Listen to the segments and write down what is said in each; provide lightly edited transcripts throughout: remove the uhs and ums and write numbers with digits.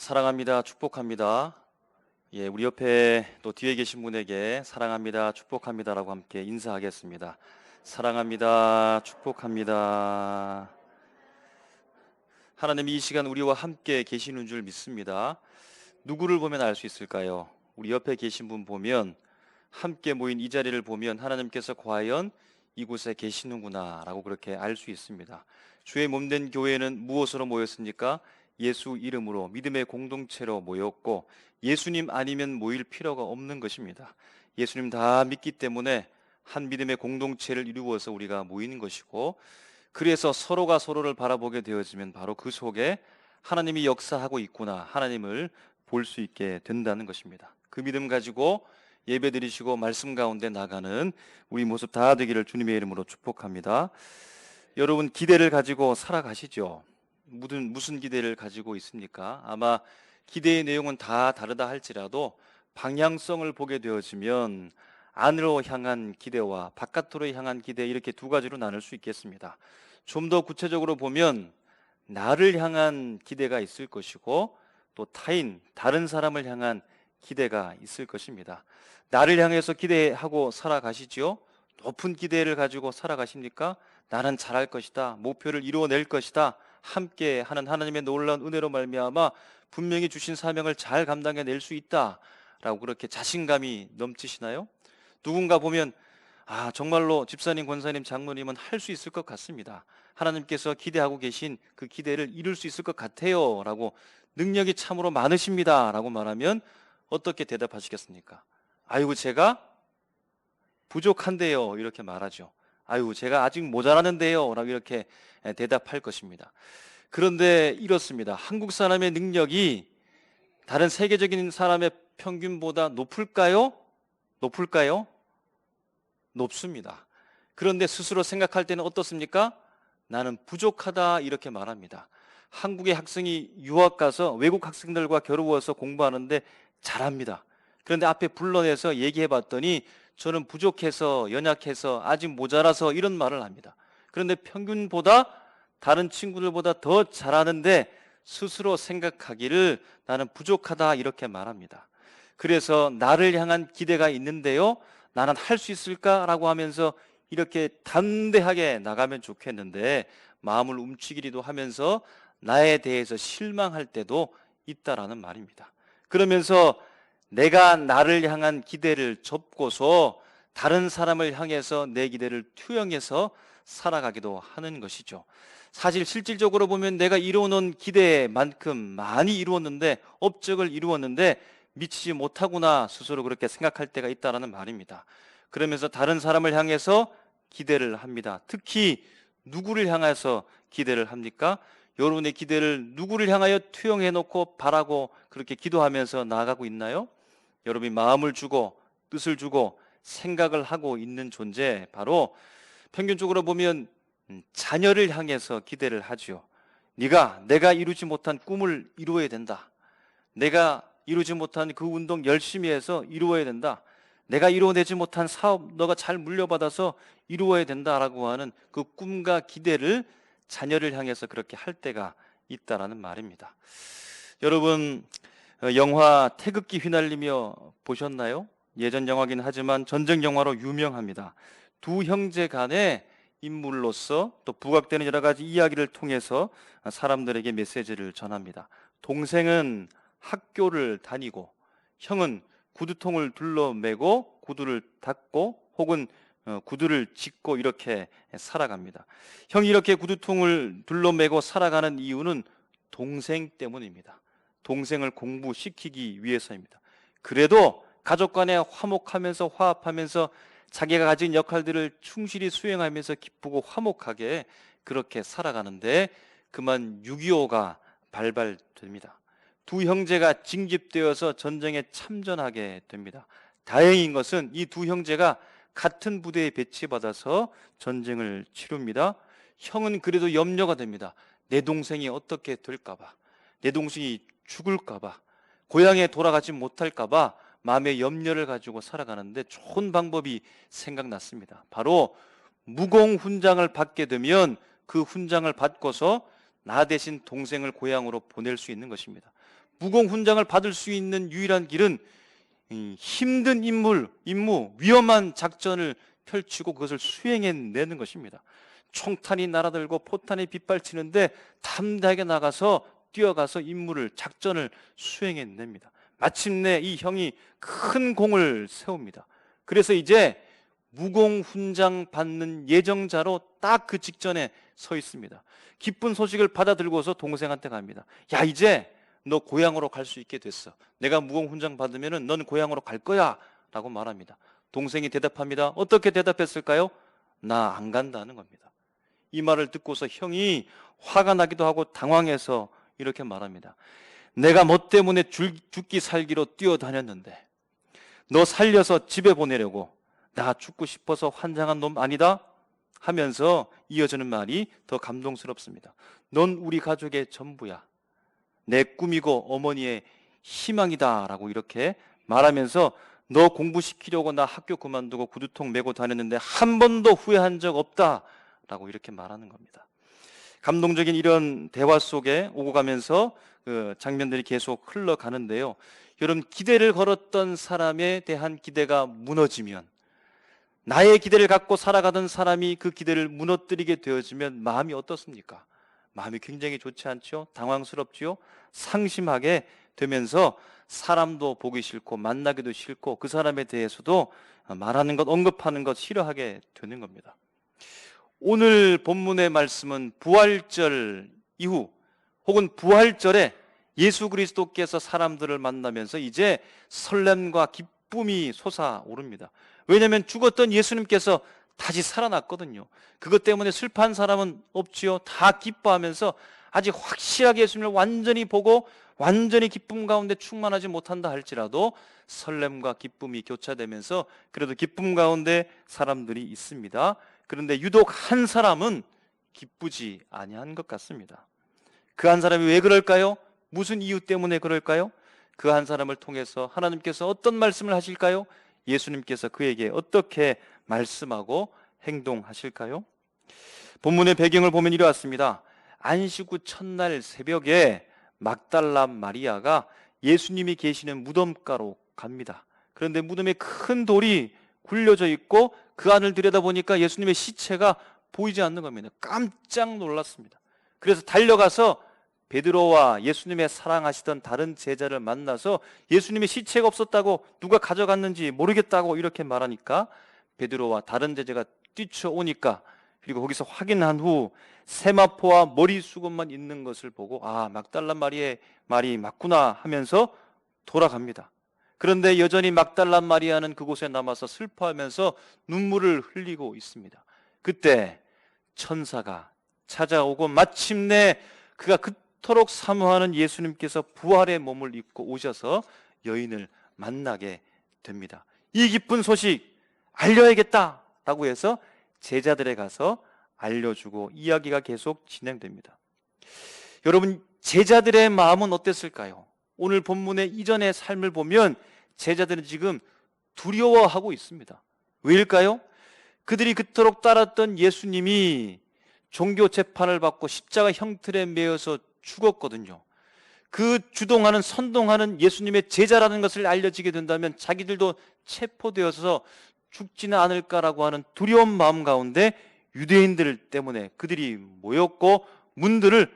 사랑합니다. 축복합니다. 예, 우리 옆에 또 뒤에 계신 분에게 사랑합니다. 축복합니다라고 함께 인사하겠습니다. 사랑합니다. 축복합니다. 하나님이 이 시간 우리와 함께 계시는 줄 믿습니다. 누구를 보면 알 수 있을까요? 우리 옆에 계신 분 보면, 함께 모인 이 자리를 보면 하나님께서 과연 이곳에 계시는구나 라고 그렇게 알 수 있습니다. 주의 몸된 교회는 무엇으로 모였습니까? 예수 이름으로 믿음의 공동체로 모였고, 예수님 아니면 모일 필요가 없는 것입니다. 예수님 다 믿기 때문에 한 믿음의 공동체를 이루어서 우리가 모이는 것이고, 그래서 서로가 서로를 바라보게 되어지면 바로 그 속에 하나님이 역사하고 있구나, 하나님을 볼 수 있게 된다는 것입니다. 그 믿음 가지고 예배 드리시고 말씀 가운데 나가는 우리 모습 다 되기를 주님의 이름으로 축복합니다. 여러분, 기대를 가지고 살아가시죠? 무슨 기대를 가지고 있습니까? 아마 기대의 내용은 다 다르다 할지라도 방향성을 보게 되어지면 안으로 향한 기대와 바깥으로 향한 기대, 이렇게 두 가지로 나눌 수 있겠습니다. 좀 더 구체적으로 보면 나를 향한 기대가 있을 것이고, 또 타인, 다른 사람을 향한 기대가 있을 것입니다. 나를 향해서 기대하고 살아가시지요? 높은 기대를 가지고 살아가십니까? 나는 잘할 것이다, 목표를 이루어낼 것이다, 함께 하는 하나님의 놀라운 은혜로 말미암아 분명히 주신 사명을 잘 감당해낼 수 있다 라고 그렇게 자신감이 넘치시나요? 누군가 보면 정말로 집사님, 권사님, 장로님은 할 수 있을 것 같습니다, 하나님께서 기대하고 계신 그 기대를 이룰 수 있을 것 같아요 라고, 능력이 참으로 많으십니다 라고 말하면 어떻게 대답하시겠습니까? 아이고, 제가 부족한데요, 이렇게 말하죠. 아이고, 제가 아직 모자라는데요 라고 이렇게 대답할 것입니다. 그런데 이렇습니다. 한국 사람의 능력이 다른 세계적인 사람의 평균보다 높을까요? 높을까요? 높습니다. 그런데 스스로 생각할 때는 어떻습니까? 나는 부족하다, 이렇게 말합니다. 한국의 학생이 유학 가서 외국 학생들과 겨루어서 공부하는데 잘합니다. 그런데 앞에 불러내서 얘기해 봤더니 저는 부족해서, 연약해서, 아직 모자라서, 이런 말을 합니다. 그런데 평균보다, 다른 친구들보다 더 잘하는데 스스로 생각하기를 나는 부족하다, 이렇게 말합니다. 그래서 나를 향한 기대가 있는데요, 나는 할 수 있을까라고 하면서 이렇게 담대하게 나가면 좋겠는데, 마음을 움츠기리도 하면서 나에 대해서 실망할 때도 있다라는 말입니다. 그러면서 내가 나를 향한 기대를 접고서 다른 사람을 향해서 내 기대를 투영해서 살아가기도 하는 것이죠. 사실 실질적으로 보면 내가 이루어놓은 기대만큼 많이 이루었는데, 업적을 이루었는데 미치지 못하구나, 스스로 그렇게 생각할 때가 있다는 말입니다. 그러면서 다른 사람을 향해서 기대를 합니다. 특히 누구를 향해서 기대를 합니까? 여러분의 기대를 누구를 향하여 투영해 놓고 바라고 그렇게 기도하면서 나아가고 있나요? 여러분이 마음을 주고 뜻을 주고 생각을 하고 있는 존재, 바로 평균적으로 보면 자녀를 향해서 기대를 하죠. 내가 이루지 못한 꿈을 이루어야 된다, 내가 이루지 못한 그 운동 열심히 해서 이루어야 된다, 내가 이루어내지 못한 사업 너가 잘 물려받아서 이루어야 된다라고 하는 그 꿈과 기대를 자녀를 향해서 그렇게 할 때가 있다라는 말입니다. 여러분, 영화 태극기 휘날리며 보셨나요? 예전 영화긴 하지만 전쟁 영화로 유명합니다. 두 형제 간의 인물로서 또 부각되는 여러 가지 이야기를 통해서 사람들에게 메시지를 전합니다. 동생은 학교를 다니고, 형은 구두통을 둘러매고 구두를 닦고, 혹은 구두를 짚고 이렇게 살아갑니다. 형이 이렇게 구두통을 둘러매고 살아가는 이유는 동생 때문입니다. 동생을 공부시키기 위해서입니다. 그래도 가족 간에 화목하면서 화합하면서 자기가 가진 역할들을 충실히 수행하면서 기쁘고 화목하게 그렇게 살아가는데 그만 6.25가 발발됩니다. 두 형제가 징집되어서 전쟁에 참전하게 됩니다. 다행인 것은 이 두 형제가 같은 부대에 배치받아서 전쟁을 치릅니다. 형은 그래도 염려가 됩니다. 내 동생이 어떻게 될까봐, 내 동생이 죽을까봐, 고향에 돌아가지 못할까봐 마음의 염려를 가지고 살아가는데 좋은 방법이 생각났습니다. 바로 무공 훈장을 받게 되면 그 훈장을 받고서 나 대신 동생을 고향으로 보낼 수 있는 것입니다. 무공훈장을 받을 수 있는 유일한 길은 힘든 임무, 위험한 작전을 펼치고 그것을 수행해내는 것입니다. 총탄이 날아들고 포탄이 빗발치는데 담대하게 나가서 뛰어가서 작전을 수행해냅니다. 마침내 이 형이 큰 공을 세웁니다. 그래서 이제 무공훈장 받는 예정자로 딱 그 직전에 서 있습니다. 기쁜 소식을 받아들고서 동생한테 갑니다. 야, 이제 너 고향으로 갈 수 있게 됐어. 내가 무공훈장 받으면 넌 고향으로 갈 거야 라고 말합니다. 동생이 대답합니다. 어떻게 대답했을까요? 나 안 간다는 겁니다. 이 말을 듣고서 형이 화가 나기도 하고 당황해서 이렇게 말합니다. 내가 뭐 때문에 죽기 살기로 뛰어다녔는데 너 살려서 집에 보내려고 나 죽고 싶어서 환장한 놈 아니다? 하면서 이어지는 말이 더 감동스럽습니다. 넌 우리 가족의 전부야. 내 꿈이고 어머니의 희망이다 라고 이렇게 말하면서 너 공부시키려고 나 학교 그만두고 구두통 메고 다녔는데 한 번도 후회한 적 없다 라고 이렇게 말하는 겁니다. 감동적인 이런 대화 속에 오고 가면서 그 장면들이 계속 흘러가는데요. 여러분, 기대를 걸었던 사람에 대한 기대가 무너지면, 나의 기대를 갖고 살아가던 사람이 그 기대를 무너뜨리게 되어지면 마음이 어떻습니까? 마음이 굉장히 좋지 않죠? 당황스럽지요? 상심하게 되면서 사람도 보기 싫고 만나기도 싫고 그 사람에 대해서도 말하는 것, 언급하는 것 싫어하게 되는 겁니다. 오늘 본문의 말씀은 부활절 이후 혹은 부활절에 예수 그리스도께서 사람들을 만나면서 이제 설렘과 기쁨이 솟아오릅니다. 왜냐하면 죽었던 예수님께서 다시 살아났거든요. 그것 때문에 슬퍼한 사람은 없지요. 다 기뻐하면서 아직 확실하게 예수님을 완전히 보고 완전히 기쁨 가운데 충만하지 못한다 할지라도 설렘과 기쁨이 교차되면서 그래도 기쁨 가운데 사람들이 있습니다. 그런데 유독 한 사람은 기쁘지 아니한 것 같습니다. 그 한 사람이 왜 그럴까요? 무슨 이유 때문에 그럴까요? 그 한 사람을 통해서 하나님께서 어떤 말씀을 하실까요? 예수님께서 그에게 어떻게 말씀하고 행동하실까요? 본문의 배경을 보면 이러했습니다. 안식 후 첫날 새벽에 막달라 마리아가 예수님이 계시는 무덤가로 갑니다. 그런데 무덤에 큰 돌이 굴려져 있고 그 안을 들여다보니까 예수님의 시체가 보이지 않는 겁니다. 깜짝 놀랐습니다. 그래서 달려가서 베드로와 예수님의 사랑하시던 다른 제자를 만나서 예수님의 시체가 없었다고, 누가 가져갔는지 모르겠다고 이렇게 말하니까 베드로와 다른 제자가 뛰쳐오니까, 그리고 거기서 확인한 후 세마포와 머리 수건만 있는 것을 보고 아, 막달라 마리아의 말이 맞구나 하면서 돌아갑니다. 그런데 여전히 막달라 마리아는 그곳에 남아서 슬퍼하면서 눈물을 흘리고 있습니다. 그때 천사가 찾아오고 마침내 그가 그토록 사모하는 예수님께서 부활의 몸을 입고 오셔서 여인을 만나게 됩니다. 이 기쁜 소식 알려야겠다라고 해서 제자들에 가서 알려주고 이야기가 계속 진행됩니다. 여러분, 제자들의 마음은 어땠을까요? 오늘 본문의 이전의 삶을 보면 제자들은 지금 두려워하고 있습니다. 왜일까요? 그들이 그토록 따랐던 예수님이 종교 재판을 받고 십자가 형틀에 매여서 죽었거든요. 그 주동하는, 선동하는 예수님의 제자라는 것을 알려지게 된다면 자기들도 체포되어서 죽지는 않을까라고 하는 두려운 마음 가운데 유대인들 때문에 그들이 모였고 문들을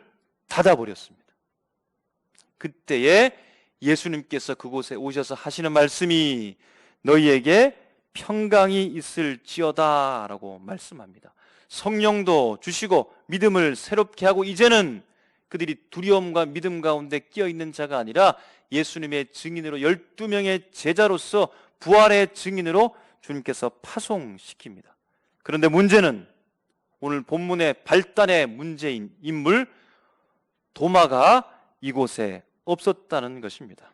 닫아버렸습니다. 그때에 예수님께서 그곳에 오셔서 하시는 말씀이 너희에게 평강이 있을지어다 라고 말씀합니다. 성령도 주시고 믿음을 새롭게 하고 이제는 그들이 두려움과 믿음 가운데 끼어있는 자가 아니라 예수님의 증인으로 12명의 제자로서 부활의 증인으로 주님께서 파송시킵니다. 그런데 문제는 오늘 본문의 발단의 문제인 인물 도마가 이곳에 없었다는 것입니다.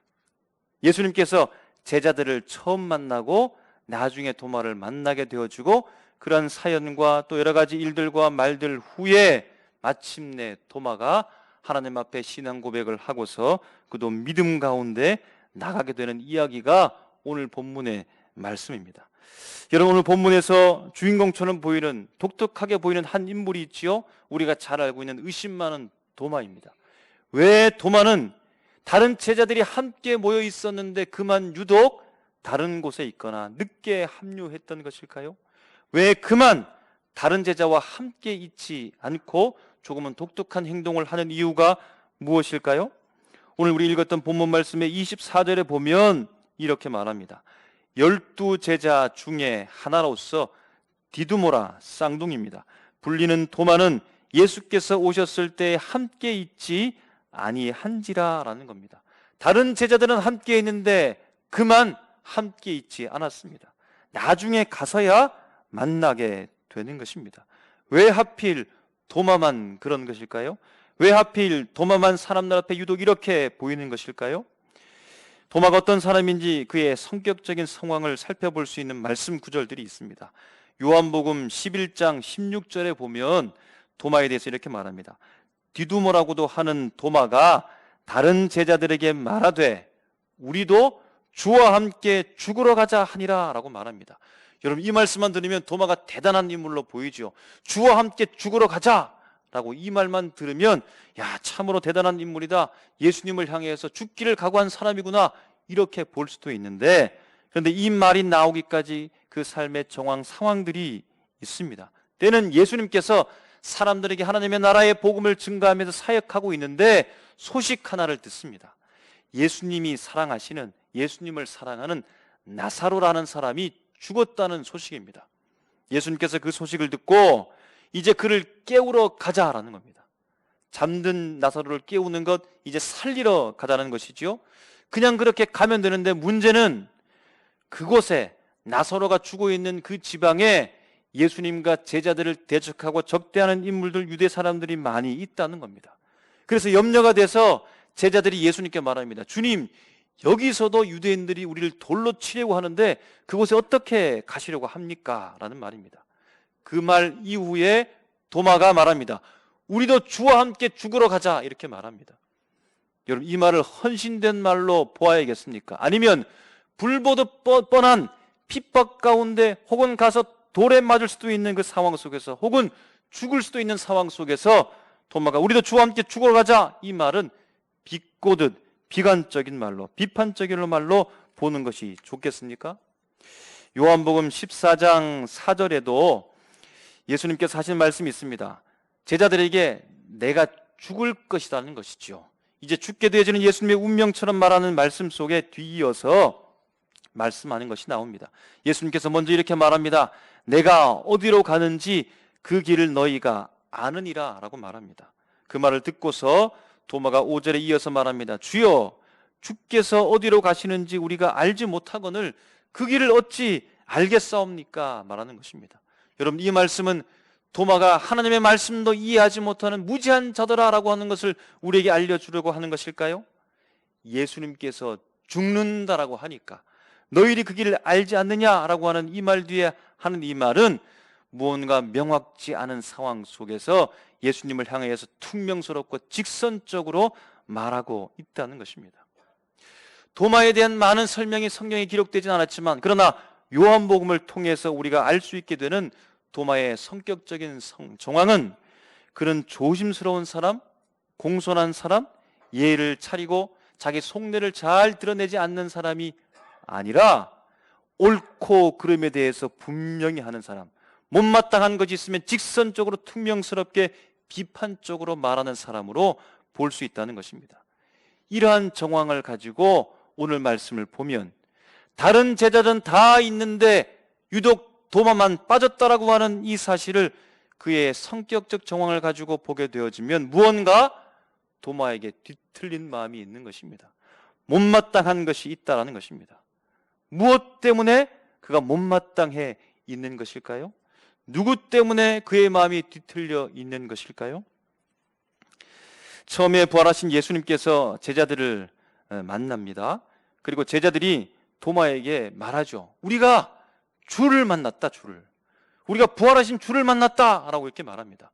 예수님께서 제자들을 처음 만나고 나중에 도마를 만나게 되어주고 그런 사연과 또 여러 가지 일들과 말들 후에 마침내 도마가 하나님 앞에 신앙 고백을 하고서 그도 믿음 가운데 나가게 되는 이야기가 오늘 본문의 말씀입니다. 여러분, 오늘 본문에서 주인공처럼 보이는, 독특하게 보이는 한 인물이 있지요. 우리가 잘 알고 있는 의심 많은 도마입니다. 왜 도마는 다른 제자들이 함께 모여 있었는데 그만 유독 다른 곳에 있거나 늦게 합류했던 것일까요? 왜 그만 다른 제자와 함께 있지 않고 조금은 독특한 행동을 하는 이유가 무엇일까요? 오늘 우리 읽었던 본문 말씀의 24절에 보면 이렇게 말합니다. 12제자 중에 하나로서 디두모라 쌍둥이입니다. 불리는 도마는 예수께서 오셨을 때 함께 있지 아니한지라 라는 겁니다. 다른 제자들은 함께 있는데 그만 함께 있지 않았습니다. 나중에 가서야 만나게 되는 것입니다. 왜 하필 도마만 그런 것일까요? 왜 하필 도마만 사람들 앞에 유독 이렇게 보이는 것일까요? 도마가 어떤 사람인지 그의 성격적인 상황을 살펴볼 수 있는 말씀 구절들이 있습니다. 요한복음 11장 16절에 보면 도마에 대해서 이렇게 말합니다. 디두모라고도 하는 도마가 다른 제자들에게 말하되 우리도 주와 함께 죽으러 가자 하니라 라고 말합니다. 여러분, 이 말씀만 들으면 도마가 대단한 인물로 보이죠. 주와 함께 죽으러 가자 라고 이 말만 들으면 야, 참으로 대단한 인물이다, 예수님을 향해서 죽기를 각오한 사람이구나, 이렇게 볼 수도 있는데, 그런데 이 말이 나오기까지 그 삶의 정황 상황들이 있습니다. 때는 예수님께서 사람들에게 하나님의 나라의 복음을 증거하면서 사역하고 있는데 소식 하나를 듣습니다. 예수님이 사랑하시는, 예수님을 사랑하는 나사로라는 사람이 죽었다는 소식입니다. 예수님께서 그 소식을 듣고 이제 그를 깨우러 가자라는 겁니다. 잠든 나사로를 깨우는 것, 이제 살리러 가자는 것이죠. 그냥 그렇게 가면 되는데 문제는 그곳에 나사로가 죽어 있는 그 지방에 예수님과 제자들을 대적하고 적대하는 인물들, 유대 사람들이 많이 있다는 겁니다. 그래서 염려가 돼서 제자들이 예수님께 말합니다. 주님, 여기서도 유대인들이 우리를 돌로 치려고 하는데 그곳에 어떻게 가시려고 합니까? 라는 말입니다. 그 말 이후에 도마가 말합니다. 우리도 주와 함께 죽으러 가자, 이렇게 말합니다. 여러분, 이 말을 헌신된 말로 보아야겠습니까? 아니면 불보듯 뻔한 핍박 가운데, 혹은 가서 돌에 맞을 수도 있는 그 상황 속에서, 혹은 죽을 수도 있는 상황 속에서 도마가 우리도 주와 함께 죽으러 가자, 이 말은 비꼬듯 비관적인 말로, 비판적인 말로 보는 것이 좋겠습니까? 요한복음 14장 4절에도 예수님께서 하신 말씀이 있습니다. 제자들에게 내가 죽을 것이라는 것이죠. 이제 죽게 되어지는 예수님의 운명처럼 말하는 말씀 속에 뒤이어서 말씀하는 것이 나옵니다. 예수님께서 먼저 이렇게 말합니다. 내가 어디로 가는지 그 길을 너희가 아느니라 라고 말합니다. 그 말을 듣고서 도마가 5절에 이어서 말합니다. 주여, 주께서 어디로 가시는지 우리가 알지 못하거늘 그 길을 어찌 알겠사옵니까? 말하는 것입니다. 여러분, 이 말씀은 도마가 하나님의 말씀도 이해하지 못하는 무지한 자더라 라고 하는 것을 우리에게 알려주려고 하는 것일까요? 예수님께서 죽는다라고 하니까 너희들이 그 길을 알지 않느냐라고 하는 이 말 뒤에 하는 이 말은 무언가 명확지 않은 상황 속에서 예수님을 향해서 퉁명스럽고 직선적으로 말하고 있다는 것입니다. 도마에 대한 많은 설명이 성경에 기록되진 않았지만, 그러나 요한복음을 통해서 우리가 알 수 있게 되는 도마의 성격적인 정황은, 그는 조심스러운 사람, 공손한 사람, 예의를 차리고 자기 속내를 잘 드러내지 않는 사람이 아니라 옳고 그름에 대해서 분명히 하는 사람, 못마땅한 것이 있으면 직선적으로 퉁명스럽게 비판적으로 말하는 사람으로 볼 수 있다는 것입니다. 이러한 정황을 가지고 오늘 말씀을 보면 다른 제자들은 다 있는데 유독 도마만 빠졌다라고 하는 이 사실을, 그의 성격적 정황을 가지고 보게 되어지면 무언가 도마에게 뒤틀린 마음이 있는 것입니다. 못마땅한 것이 있다라는 것입니다. 무엇 때문에 그가 못마땅해 있는 것일까요? 누구 때문에 그의 마음이 뒤틀려 있는 것일까요? 처음에 부활하신 예수님께서 제자들을 만납니다. 그리고 제자들이 도마에게 말하죠. 우리가 주를 만났다, 주를. 우리가 부활하신 주를 만났다 라고 이렇게 말합니다.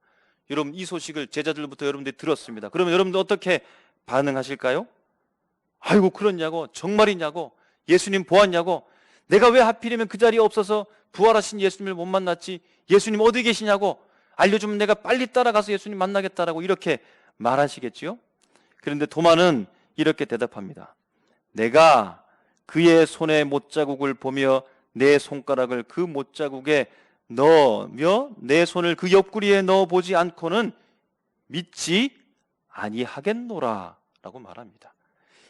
여러분, 이 소식을 제자들부터 여러분들이 들었습니다. 그러면 여러분들 어떻게 반응하실까요? 아이고, 그렇냐고, 정말이냐고, 예수님 보았냐고, 내가 왜 하필이면 그 자리에 없어서 부활하신 예수님을 못 만났지, 예수님 어디 계시냐고 알려주면 내가 빨리 따라가서 예수님 만나겠다라고 이렇게 말하시겠지요? 그런데 도마는 이렇게 대답합니다. 내가 그의 손의 못자국을 보며 내 손가락을 그 못자국에 넣으며 내 손을 그 옆구리에 넣어보지 않고는 믿지 아니하겠노라 라고 말합니다.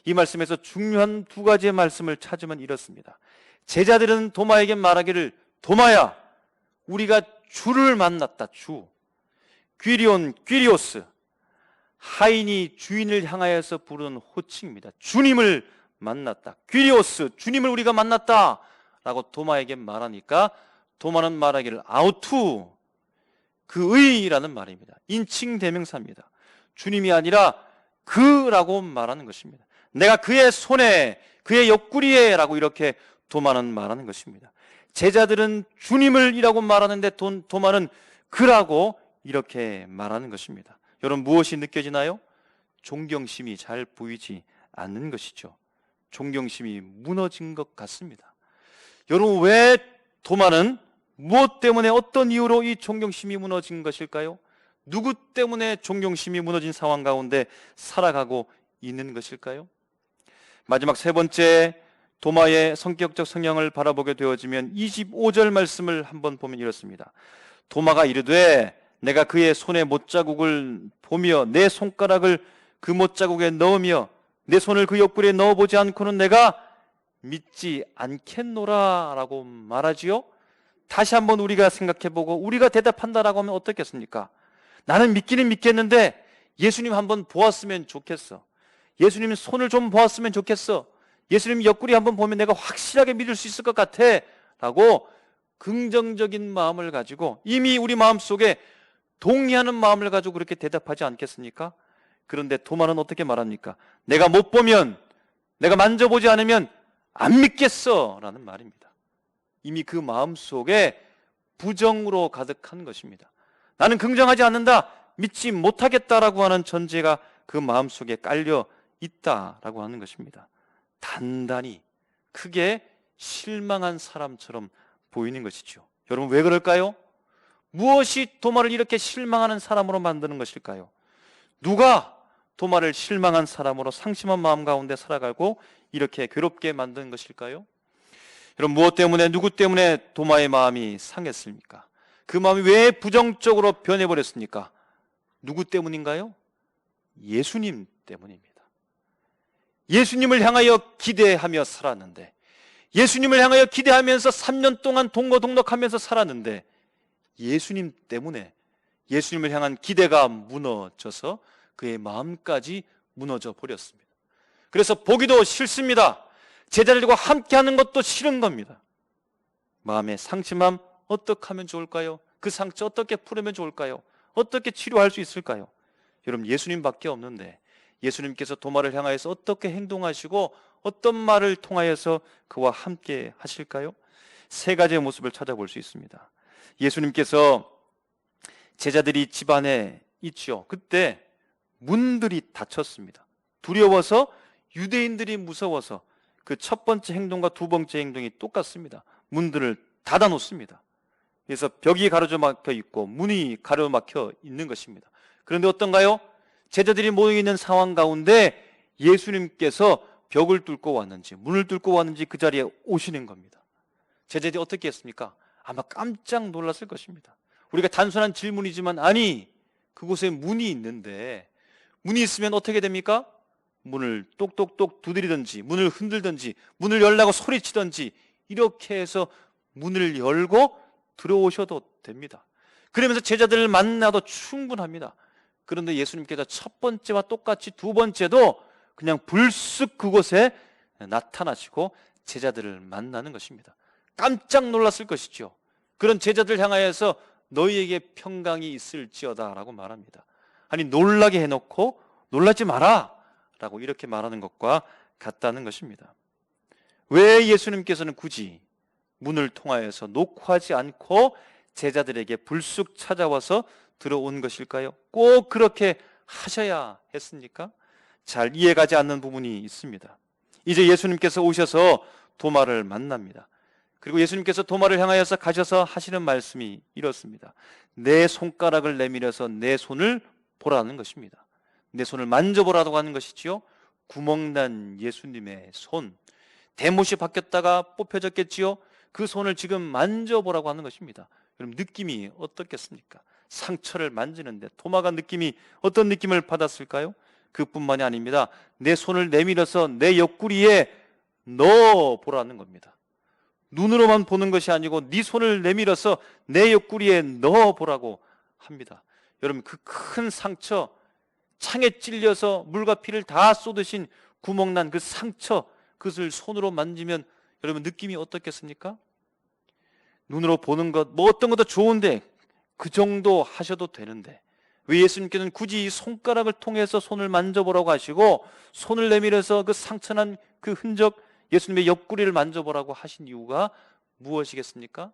이 말씀에서 중요한 두 가지의 말씀을 찾으면 이렇습니다. 제자들은 도마에게 말하기를, 도마야, 우리가 주를 만났다. 주, 귀리온, 귀리오스, 하인이 주인을 향하여서 부르는 호칭입니다. 주님을 만났다. 귀리오스, 주님을 우리가 만났다 라고 도마에게 말하니까 도마는 말하기를 아우투, 그의라는 말입니다. 인칭 대명사입니다. 주님이 아니라 그라고 말하는 것입니다. 내가 그의 손에, 그의 옆구리에 라고 이렇게 도마는 말하는 것입니다. 제자들은 주님을 이라고 말하는데 도마는 그라고 이렇게 말하는 것입니다. 여러분, 무엇이 느껴지나요? 존경심이 잘 보이지 않는 것이죠. 존경심이 무너진 것 같습니다. 여러분, 왜 도마는 무엇 때문에, 어떤 이유로 이 존경심이 무너진 것일까요? 누구 때문에 존경심이 무너진 상황 가운데 살아가고 있는 것일까요? 마지막 세 번째, 도마의 성격적 성향을 바라보게 되어지면 25절 말씀을 한번 보면 이렇습니다. 도마가 이르되 내가 그의 손의 못자국을 보며 내 손가락을 그 못자국에 넣으며 내 손을 그 옆구리에 넣어보지 않고는 내가 믿지 않겠노라 라고 말하지요. 다시 한번 우리가 생각해보고 우리가 대답한다라고 하면 어떻겠습니까? 나는 믿기는 믿겠는데 예수님 한번 보았으면 좋겠어. 예수님 손을 좀 보았으면 좋겠어. 예수님 옆구리 한번 보면 내가 확실하게 믿을 수 있을 것 같아 라고 긍정적인 마음을 가지고 이미 우리 마음속에 동의하는 마음을 가지고 그렇게 대답하지 않겠습니까? 그런데 도마는 어떻게 말합니까? 내가 못 보면, 내가 만져보지 않으면 안 믿겠어 라는 말입니다. 이미 그 마음속에 부정으로 가득한 것입니다. 나는 긍정하지 않는다, 믿지 못하겠다라고 하는 전제가 그 마음속에 깔려 있다라고 하는 것입니다. 단단히 크게 실망한 사람처럼 보이는 것이죠. 여러분, 왜 그럴까요? 무엇이 도마를 이렇게 실망하는 사람으로 만드는 것일까요? 누가 도마를 실망한 사람으로 상심한 마음 가운데 살아가고 이렇게 괴롭게 만든 것일까요? 여러분, 무엇 때문에, 누구 때문에 도마의 마음이 상했습니까? 그 마음이 왜 부정적으로 변해버렸습니까? 누구 때문인가요? 예수님 때문입니다. 예수님을 향하여 기대하며 살았는데, 예수님을 향하여 기대하면서 3년 동안 동거동락하면서 살았는데 예수님 때문에 예수님을 향한 기대가 무너져서 그의 마음까지 무너져 버렸습니다. 그래서 보기도 싫습니다. 제자들과 함께하는 것도 싫은 겁니다. 마음의 상심함 어떻게 하면 좋을까요? 그 상처 어떻게 풀으면 좋을까요? 어떻게 치료할 수 있을까요? 여러분, 예수님밖에 없는데 예수님께서 도마를 향하여서 어떻게 행동하시고 어떤 말을 통하여서 그와 함께 하실까요? 세 가지의 모습을 찾아볼 수 있습니다. 예수님께서 제자들이 집 안에 있죠. 그때 문들이 닫혔습니다. 두려워서, 유대인들이 무서워서 그 첫 번째 행동과 두 번째 행동이 똑같습니다. 문들을 닫아 놓습니다. 그래서 벽이 가로막혀 있고 문이 가로막혀 있는 것입니다. 그런데 어떤가요? 제자들이 모여 있는 상황 가운데 예수님께서 벽을 뚫고 왔는지 문을 뚫고 왔는지 그 자리에 오시는 겁니다. 제자들이 어떻게 했습니까? 아마 깜짝 놀랐을 것입니다. 우리가 단순한 질문이지만, 아니, 그곳에 문이 있는데 문이 있으면 어떻게 됩니까? 문을 똑똑똑 두드리든지 문을 흔들든지 문을 열라고 소리치든지 이렇게 해서 문을 열고 들어오셔도 됩니다. 그러면서 제자들을 만나도 충분합니다. 그런데 예수님께서 첫 번째와 똑같이 두 번째도 그냥 불쑥 그곳에 나타나시고 제자들을 만나는 것입니다. 깜짝 놀랐을 것이죠. 그런 제자들 향하여서 너희에게 평강이 있을지어다 라고 말합니다. 아니, 놀라게 해놓고 놀라지 마라 라고 이렇게 말하는 것과 같다는 것입니다. 왜 예수님께서는 굳이 문을 통하여서 녹화하지 않고 제자들에게 불쑥 찾아와서 들어온 것일까요? 꼭 그렇게 하셔야 했습니까? 잘 이해가지 않는 부분이 있습니다. 이제 예수님께서 오셔서 도마를 만납니다. 그리고 예수님께서 도마를 향하여서 가셔서 하시는 말씀이 이렇습니다. 내 손가락을 내밀어서 내 손을 보라는 것입니다. 내 손을 만져보라고 하는 것이지요. 구멍난 예수님의 손, 대못이 바뀌었다가 뽑혀졌겠지요. 그 손을 지금 만져보라고 하는 것입니다. 그럼 느낌이 어떻겠습니까? 상처를 만지는데 도마가 어떤 느낌을 받았을까요? 그뿐만이 아닙니다. 내 손을 내밀어서 내 옆구리에 넣어보라는 겁니다. 눈으로만 보는 것이 아니고 네 손을 내밀어서 내 옆구리에 넣어보라고 합니다. 여러분, 그 큰 상처, 창에 찔려서 물과 피를 다 쏟으신 구멍난 그 상처, 그것을 손으로 만지면 여러분 느낌이 어떻겠습니까? 눈으로 보는 것, 어떤 것도 좋은데 그 정도 하셔도 되는데 왜 예수님께서는 굳이 이 손가락을 통해서 손을 만져보라고 하시고 손을 내밀어서 그 상처난 그 흔적, 예수님의 옆구리를 만져보라고 하신 이유가 무엇이겠습니까?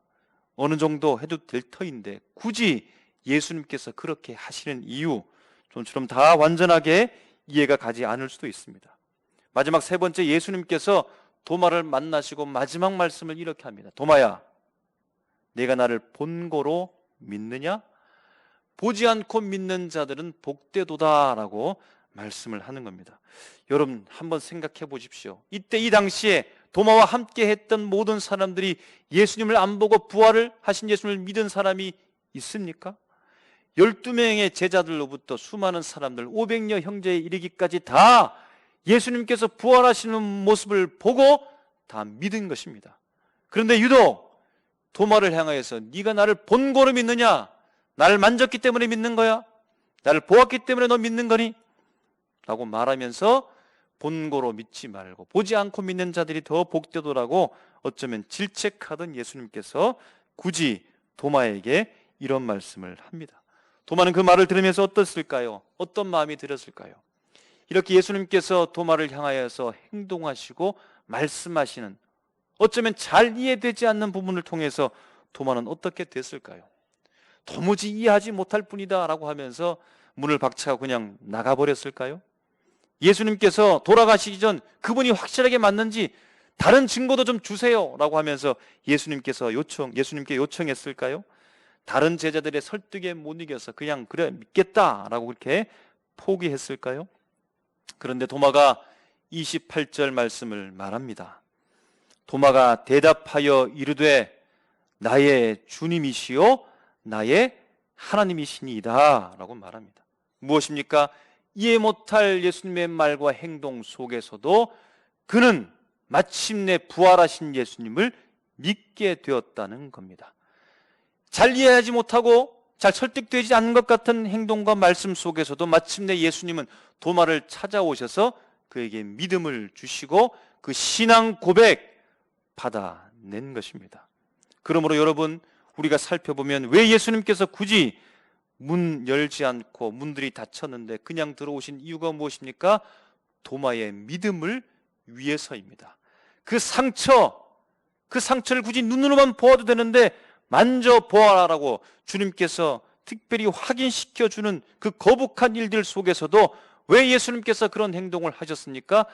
어느 정도 해도 될 터인데 굳이 예수님께서 그렇게 하시는 이유, 좀처럼 다 완전하게 이해가 가지 않을 수도 있습니다. 마지막 세 번째, 예수님께서 도마를 만나시고 마지막 말씀을 이렇게 합니다. 도마야, 내가 나를 본고로 믿느냐? 보지 않고 믿는 자들은 복되도다 라고 말씀을 하는 겁니다. 여러분, 한번 생각해 보십시오. 이때 이 당시에 도마와 함께 했던 모든 사람들이 예수님을 안 보고 부활을 하신 예수님을 믿은 사람이 있습니까? 12명의 제자들로부터 수많은 사람들, 500여 형제에 이르기까지 다 예수님께서 부활하시는 모습을 보고 다 믿은 것입니다. 그런데 유독 도마를 향하여서 네가 나를 본고로 믿느냐? 나를 만졌기 때문에 믿는 거야? 나를 보았기 때문에 너 믿는 거니? 라고 말하면서 본고로 믿지 말고 보지 않고 믿는 자들이 더 복되도라고 어쩌면 질책하던 예수님께서 굳이 도마에게 이런 말씀을 합니다. 도마는 그 말을 들으면서 어떻을까요? 어떤 마음이 들었을까요? 이렇게 예수님께서 도마를 향하여서 행동하시고 말씀하시는, 어쩌면 잘 이해되지 않는 부분을 통해서 도마는 어떻게 됐을까요? 도무지 이해하지 못할 뿐이다 라고 하면서 문을 박차고 그냥 나가버렸을까요? 예수님께서 돌아가시기 전 그분이 확실하게 맞는지 다른 증거도 좀 주세요 라고 하면서 예수님께 요청했을까요? 다른 제자들의 설득에 못 이겨서 그냥 그래 믿겠다라고 그렇게 포기했을까요? 그런데 도마가 28절 말씀을 말합니다. 도마가 대답하여 이르되 나의 주님이시요 나의 하나님이시니이다 라고 말합니다. 무엇입니까? 이해 못할 예수님의 말과 행동 속에서도 그는 마침내 부활하신 예수님을 믿게 되었다는 겁니다. 잘 이해하지 못하고 잘 설득되지 않는 것 같은 행동과 말씀 속에서도 마침내 예수님은 도마를 찾아오셔서 그에게 믿음을 주시고 그 신앙 고백 받아낸 것입니다. 그러므로 여러분, 우리가 살펴보면 왜 예수님께서 굳이 문 열지 않고 문들이 닫혔는데 그냥 들어오신 이유가 무엇입니까? 도마의 믿음을 위해서입니다. 그 상처를 굳이 눈으로만 보아도 되는데 만져보아라라고 주님께서 특별히 확인시켜주는 그 거북한 일들 속에서도 왜 예수님께서 그런 행동을 하셨습니까?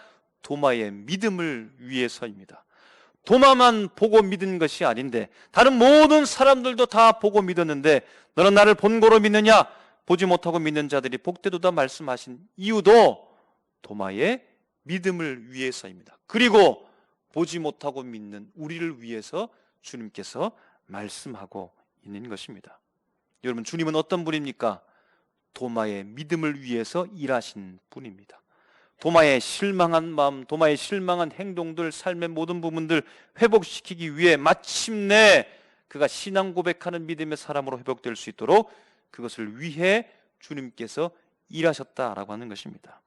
도마의 믿음을 위해서입니다. 도마만 보고 믿은 것이 아닌데 다른 모든 사람들도 다 보고 믿었는데 너는 나를 본고로 믿느냐? 보지 못하고 믿는 자들이 복되도다 말씀하신 이유도 도마의 믿음을 위해서입니다. 그리고 보지 못하고 믿는 우리를 위해서 주님께서 말씀하고 있는 것입니다. 여러분, 주님은 어떤 분입니까? 도마의 믿음을 위해서 일하신 분입니다. 도마의 실망한 마음, 도마의 실망한 행동들, 삶의 모든 부분들 회복시키기 위해 마침내 그가 신앙 고백하는 믿음의 사람으로 회복될 수 있도록 그것을 위해 주님께서 일하셨다라고 하는 것입니다.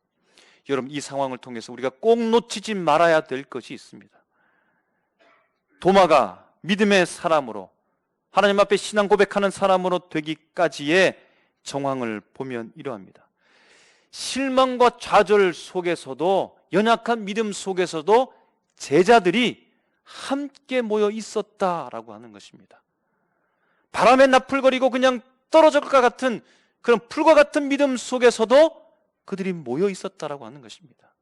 여러분, 이 상황을 통해서 우리가 꼭 놓치지 말아야 될 것이 있습니다. 도마가 믿음의 사람으로, 하나님 앞에 신앙 고백하는 사람으로 되기까지의 정황을 보면 이러합니다. 실망과 좌절 속에서도, 연약한 믿음 속에서도 제자들이 함께 모여 있었다라고 하는 것입니다. 바람에 나풀거리고 그냥 떨어질 것 같은 그런 풀과 같은 믿음 속에서도 그들이 모여 있었다라고 하는 것입니다.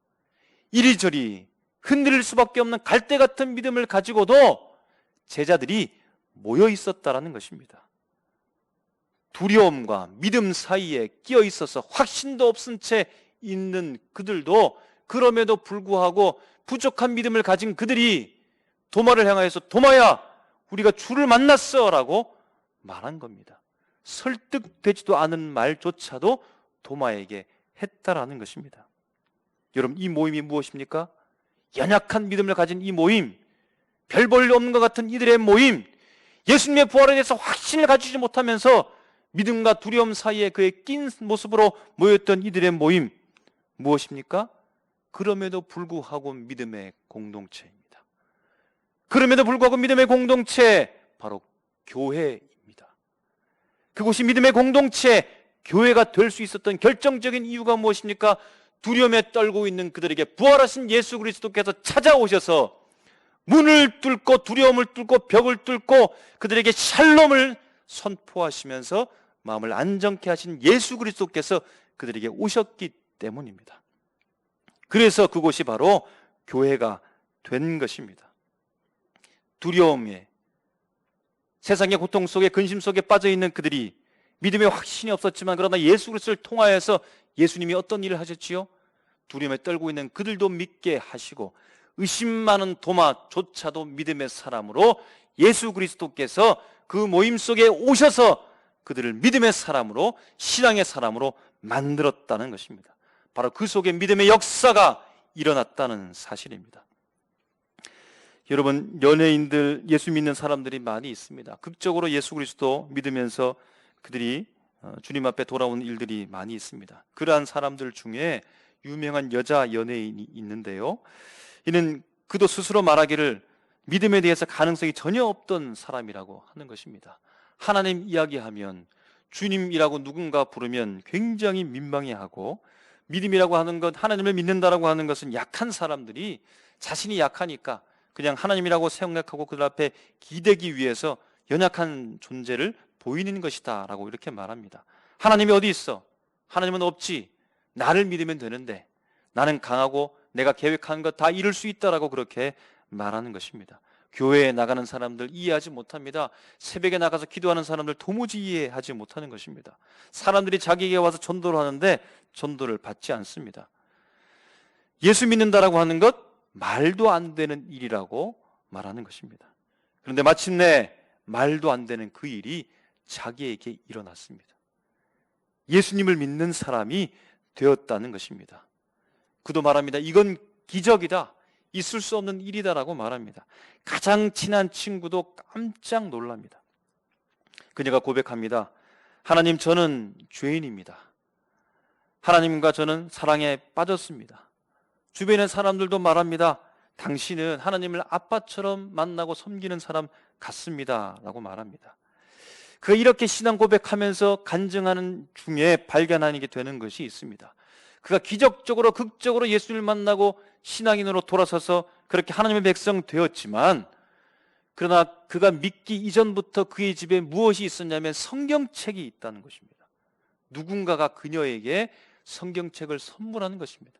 이리저리 흔들릴 수밖에 없는 갈대 같은 믿음을 가지고도 제자들이 모여 있었다라는 것입니다. 두려움과 믿음 사이에 끼어 있어서 확신도 없은 채 있는 그들도 그럼에도 불구하고 부족한 믿음을 가진 그들이 도마를 향하여서 도마야, 우리가 주를 만났어 라고 말한 겁니다. 설득되지도 않은 말조차도 도마에게 했다라는 것입니다. 여러분, 이 모임이 무엇입니까? 연약한 믿음을 가진 이 모임, 별 볼 일 없는 것 같은 이들의 모임, 예수님의 부활에 대해서 확신을 가지지 못하면서 믿음과 두려움 사이에 그의 낀 모습으로 모였던 이들의 모임, 무엇입니까? 그럼에도 불구하고 믿음의 공동체입니다. 그럼에도 불구하고 믿음의 공동체, 바로 교회입니다. 그곳이 믿음의 공동체, 교회가 될 수 있었던 결정적인 이유가 무엇입니까? 두려움에 떨고 있는 그들에게 부활하신 예수 그리스도께서 찾아오셔서 문을 뚫고 두려움을 뚫고 벽을 뚫고 그들에게 샬롬을 선포하시면서 마음을 안정케 하신 예수 그리스도께서 그들에게 오셨기 때문입니다. 그래서 그곳이 바로 교회가 된 것입니다. 두려움에, 세상의 고통 속에, 근심 속에 빠져 있는 그들이 믿음의 확신이 없었지만, 그러나 예수 그리스도를 통하여서 예수님이 어떤 일을 하셨지요? 두려움에 떨고 있는 그들도 믿게 하시고 의심 많은 도마조차도 믿음의 사람으로 예수 그리스도께서 그 모임 속에 오셔서 그들을 믿음의 사람으로, 신앙의 사람으로 만들었다는 것입니다. 바로 그 속에 믿음의 역사가 일어났다는 사실입니다. 여러분, 연예인들, 예수 믿는 사람들이 많이 있습니다. 극적으로 예수 그리스도 믿으면서 그들이 주님 앞에 돌아온 일들이 많이 있습니다. 그러한 사람들 중에 유명한 여자 연예인이 있는데요, 이는 그도 스스로 말하기를 믿음에 대해서 가능성이 전혀 없던 사람이라고 하는 것입니다. 하나님 이야기하면, 주님이라고 누군가 부르면 굉장히 민망해하고, 믿음이라고 하는 것, 하나님을 믿는다라고 하는 것은 약한 사람들이 자신이 약하니까 그냥 하나님이라고 생각하고 그들 앞에 기대기 위해서 연약한 존재를 보이는 것이다 라고 이렇게 말합니다. 하나님이 어디 있어? 하나님은 없지. 나를 믿으면 되는데, 나는 강하고 내가 계획한 것 다 이룰 수 있다라고 그렇게 말하는 것입니다. 교회에 나가는 사람들 이해하지 못합니다. 새벽에 나가서 기도하는 사람들 도무지 이해하지 못하는 것입니다. 사람들이 자기에게 와서 전도를 하는데 전도를 받지 않습니다. 예수 믿는다라고 하는 것, 말도 안 되는 일이라고 말하는 것입니다. 그런데 마침내 말도 안 되는 그 일이 자기에게 일어났습니다. 예수님을 믿는 사람이 되었다는 것입니다. 그도 말합니다. 이건 기적이다, 있을 수 없는 일이다라고 말합니다. 가장 친한 친구도 깜짝 놀랍니다. 그녀가 고백합니다. 하나님, 저는 죄인입니다. 하나님과 저는 사랑에 빠졌습니다. 주변의 사람들도 말합니다. 당신은 하나님을 아빠처럼 만나고 섬기는 사람 같습니다 라고 말합니다. 그가 이렇게 신앙 고백하면서 간증하는 중에 발견하게 되는 것이 있습니다. 그가 기적적으로, 극적으로 예수님을 만나고 신앙인으로 돌아서서 그렇게 하나님의 백성 되었지만, 그러나 그가 믿기 이전부터 그의 집에 무엇이 있었냐면 성경책이 있다는 것입니다. 누군가가 그녀에게 성경책을 선물하는 것입니다.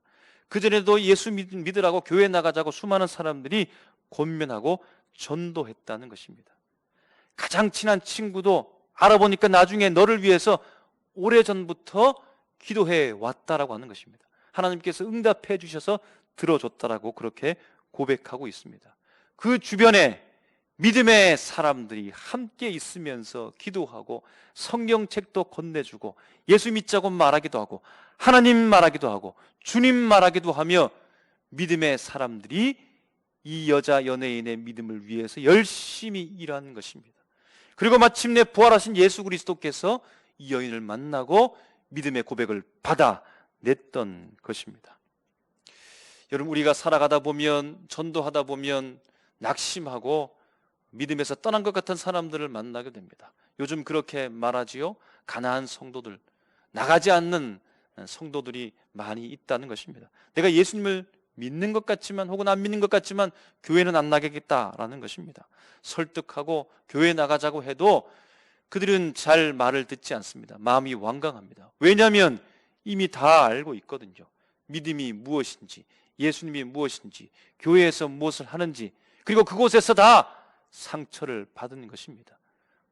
그전에도 예수 믿으라고 교회 나가자고 수많은 사람들이 권면하고 전도했다는 것입니다. 가장 친한 친구도 알아보니까 나중에 너를 위해서 오래전부터 기도해 왔다라고 하는 것입니다. 하나님께서 응답해 주셔서 들어줬다라고 그렇게 고백하고 있습니다. 그 주변에 믿음의 사람들이 함께 있으면서 기도하고 성경책도 건네주고 예수 믿자고 말하기도 하고 하나님 말하기도 하고 주님 말하기도 하며 믿음의 사람들이 이 여자 연예인의 믿음을 위해서 열심히 일하는 것입니다. 그리고 마침내 부활하신 예수 그리스도께서 이 여인을 만나고 믿음의 고백을 받아냈던 것입니다. 여러분, 우리가 살아가다 보면, 전도하다 보면 낙심하고 믿음에서 떠난 것 같은 사람들을 만나게 됩니다. 요즘 그렇게 말하지요. 가난한 성도들, 나가지 않는 성도들이 많이 있다는 것입니다. 내가 예수님을 믿는 것 같지만 혹은 안 믿는 것 같지만 교회는 안 나가겠다라는 것입니다. 설득하고 교회 나가자고 해도 그들은 잘 말을 듣지 않습니다. 마음이 완강합니다. 왜냐하면 이미 다 알고 있거든요. 믿음이 무엇인지, 예수님이 무엇인지, 교회에서 무엇을 하는지, 그리고 그곳에서 다 상처를 받은 것입니다.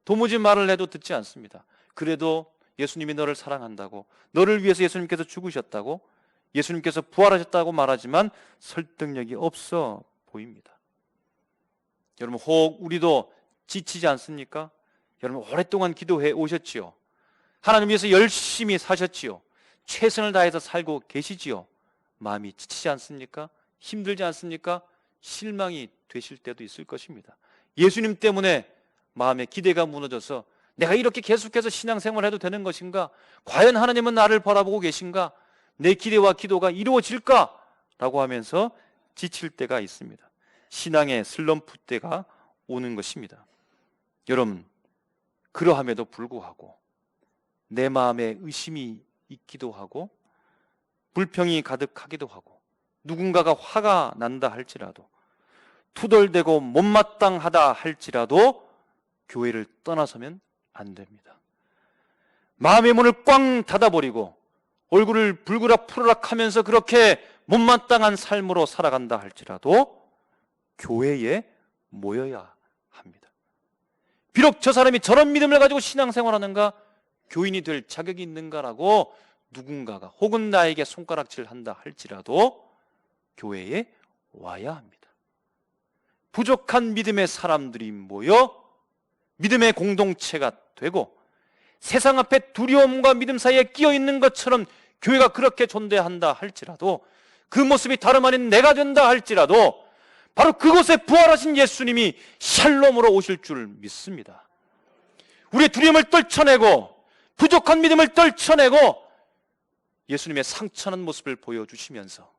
도무지 말을 해도 듣지 않습니다. 그래도 예수님이 너를 사랑한다고, 너를 위해서 예수님께서 죽으셨다고 예수님께서 부활하셨다고 말하지만 설득력이 없어 보입니다. 여러분, 혹 우리도 지치지 않습니까? 여러분, 오랫동안 기도해 오셨지요. 하나님 위해서 열심히 사셨지요. 최선을 다해서 살고 계시지요. 마음이 지치지 않습니까? 힘들지 않습니까? 실망이 되실 때도 있을 것입니다. 예수님 때문에 마음의 기대가 무너져서 내가 이렇게 계속해서 신앙생활을 해도 되는 것인가? 과연 하나님은 나를 바라보고 계신가? 내 기대와 기도가 이루어질까? 라고 하면서 지칠 때가 있습니다. 신앙의 슬럼프 때가 오는 것입니다. 여러분, 그러함에도 불구하고 내 마음에 의심이 있기도 하고 불평이 가득하기도 하고 누군가가 화가 난다 할지라도 투덜대고 못마땅하다 할지라도 교회를 떠나서면 안 됩니다. 마음의 문을 꽝 닫아버리고 얼굴을 불그락 푸르락 하면서 그렇게 못마땅한 삶으로 살아간다 할지라도 교회에 모여야 합니다. 비록 저 사람이 저런 믿음을 가지고 신앙생활하는가, 교인이 될 자격이 있는가라고 누군가가 혹은 나에게 손가락질 한다 할지라도 교회에 와야 합니다. 부족한 믿음의 사람들이 모여 믿음의 공동체가 되고 세상 앞에 두려움과 믿음 사이에 끼어 있는 것처럼 교회가 그렇게 존재한다 할지라도 그 모습이 다름 아닌 내가 된다 할지라도 바로 그곳에 부활하신 예수님이 샬롬으로 오실 줄 믿습니다. 우리의 두려움을 떨쳐내고 부족한 믿음을 떨쳐내고 예수님의 상처난 모습을 보여주시면서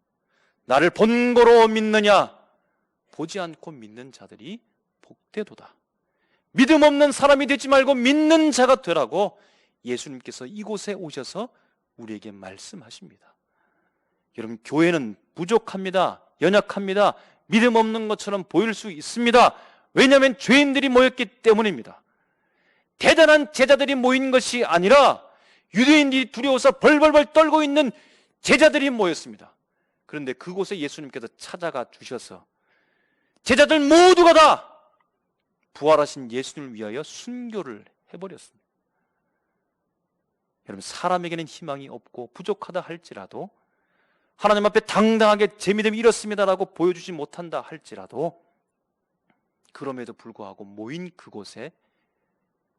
나를 본고로 믿느냐, 보지 않고 믿는 자들이 복되도다. 믿음 없는 사람이 되지 말고 믿는 자가 되라고 예수님께서 이곳에 오셔서 우리에게 말씀하십니다. 여러분, 교회는 부족합니다. 연약합니다. 믿음 없는 것처럼 보일 수 있습니다. 왜냐하면 죄인들이 모였기 때문입니다. 대단한 제자들이 모인 것이 아니라 유대인들이 두려워서 벌벌벌 떨고 있는 제자들이 모였습니다. 그런데 그곳에 예수님께서 찾아가 주셔서 제자들 모두가 다 부활하신 예수님을 위하여 순교를 해버렸습니다. 여러분, 사람에게는 희망이 없고 부족하다 할지라도 하나님 앞에 당당하게 제 믿음이 이렇습니다라고 보여주지 못한다 할지라도 그럼에도 불구하고 모인 그곳에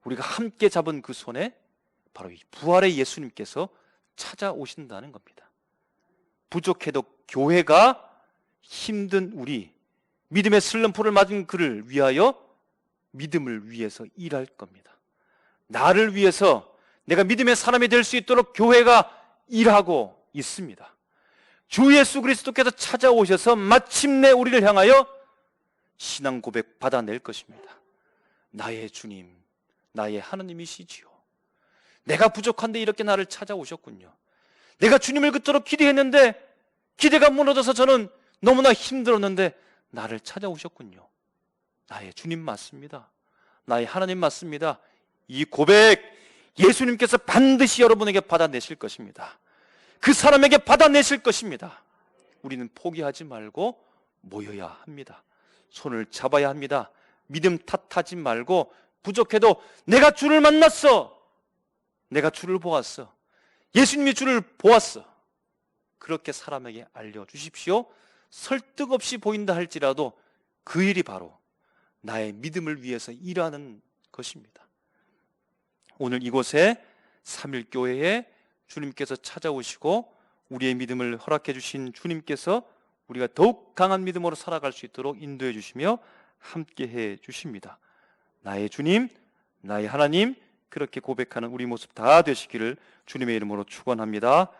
우리가 함께 잡은 그 손에 바로 이 부활의 예수님께서 찾아오신다는 겁니다. 부족해도 교회가 힘든 우리, 믿음의 슬럼프를 맞은 그를 위하여 믿음을 위해서 일할 겁니다. 나를 위해서 내가 믿음의 사람이 될 수 있도록 교회가 일하고 있습니다. 주 예수 그리스도께서 찾아오셔서 마침내 우리를 향하여 신앙 고백 받아낼 것입니다. 나의 주님, 나의 하나님이시지요. 내가 부족한데 이렇게 나를 찾아오셨군요. 내가 주님을 그토록 기대했는데 기대가 무너져서 저는 너무나 힘들었는데 나를 찾아오셨군요. 나의 주님 맞습니다. 나의 하나님 맞습니다. 이 고백 예수님께서 반드시 여러분에게 받아내실 것입니다. 그 사람에게 받아내실 것입니다. 우리는 포기하지 말고 모여야 합니다. 손을 잡아야 합니다. 믿음 탓하지 말고 부족해도 내가 주를 만났어. 내가 주를 보았어. 예수님이 주를 보았어. 그렇게 사람에게 알려주십시오. 설득 없이 보인다 할지라도 그 일이 바로 나의 믿음을 위해서 일하는 것입니다. 오늘 이곳에 삼일교회에 주님께서 찾아오시고 우리의 믿음을 허락해 주신 주님께서 우리가 더욱 강한 믿음으로 살아갈 수 있도록 인도해 주시며 함께해 주십니다. 나의 주님, 나의 하나님, 그렇게 고백하는 우리 모습 다 되시기를 주님의 이름으로 축원합니다.